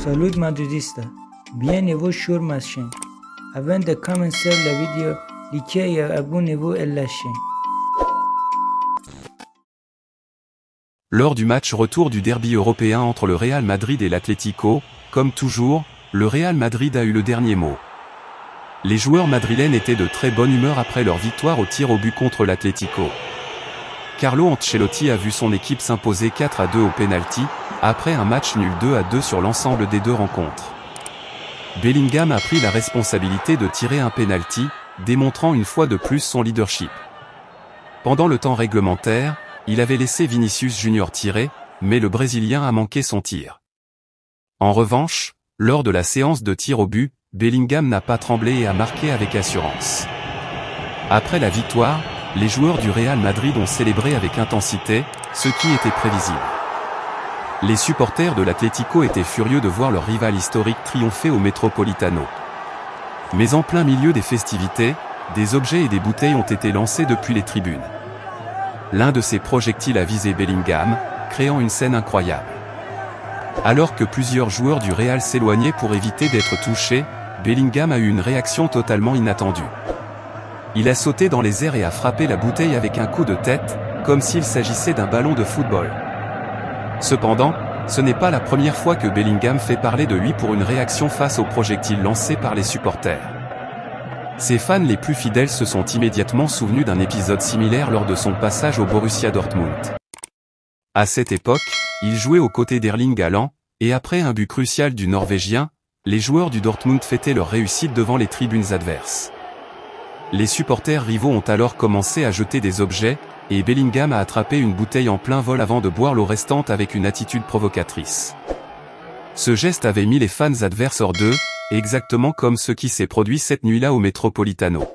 Salut madridista, bienvenue sur ma chaîne. Avant de commencer la vidéo, likez et abonnez-vous à la chaîne. Lors du match retour du derby européen entre le Real Madrid et l'Atlético, comme toujours, le Real Madrid a eu le dernier mot. Les joueurs madrilènes étaient de très bonne humeur après leur victoire au tir au but contre l'Atlético. Carlo Ancelotti a vu son équipe s'imposer 4-2 au pénalty, après un match nul 2-2 sur l'ensemble des deux rencontres. Bellingham a pris la responsabilité de tirer un pénalty, démontrant une fois de plus son leadership. Pendant le temps réglementaire, il avait laissé Vinicius Junior tirer, mais le Brésilien a manqué son tir. En revanche, lors de la séance de tir au but, Bellingham n'a pas tremblé et a marqué avec assurance. Après la victoire, les joueurs du Real Madrid ont célébré avec intensité, ce qui était prévisible. Les supporters de l'Atlético étaient furieux de voir leur rival historique triompher au Metropolitano. Mais en plein milieu des festivités, des objets et des bouteilles ont été lancés depuis les tribunes. L'un de ces projectiles a visé Bellingham, créant une scène incroyable. Alors que plusieurs joueurs du Real s'éloignaient pour éviter d'être touchés, Bellingham a eu une réaction totalement inattendue. Il a sauté dans les airs et a frappé la bouteille avec un coup de tête, comme s'il s'agissait d'un ballon de football. Cependant, ce n'est pas la première fois que Bellingham fait parler de lui pour une réaction face aux projectiles lancés par les supporters. Ses fans les plus fidèles se sont immédiatement souvenus d'un épisode similaire lors de son passage au Borussia Dortmund. À cette époque, il jouait aux côtés d'Erling Haaland, et après un but crucial du Norvégien, les joueurs du Dortmund fêtaient leur réussite devant les tribunes adverses. Les supporters rivaux ont alors commencé à jeter des objets, et Bellingham a attrapé une bouteille en plein vol avant de boire l'eau restante avec une attitude provocatrice. Ce geste avait mis les fans adverses hors d'eux, exactement comme ce qui s'est produit cette nuit-là au Metropolitano.